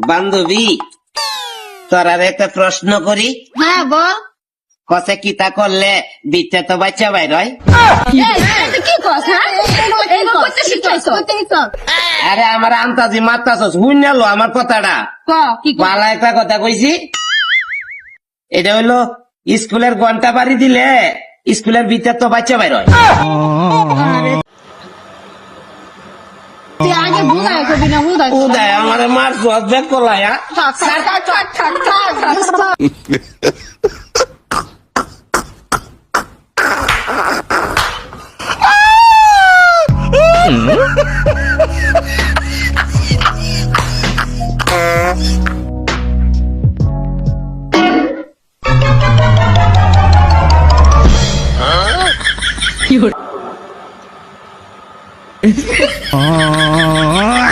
বান্ধবী, তোর আর একটা প্রশ্ন করি। হ্যাঁ বল। কসে কিতা করলে বিচ্ছে তো বাচ্চা বাইর হয়? কি কথা? করতে শিখাইছো? আরে আমার আন্তাজি মারতাছস, বুঝলো আমার কথাটা। কি ভালো একটা কথা কইছি। এটা হইলো স্কুলের ঘন্টা বাড়ি দিলে স্কুলের ভিতর তো বাচ্চা বাইর হয়। তুই আগে বুঝাই কবি না বুঝাই। উদয় আমার মার জব্দ করলায়া। Oh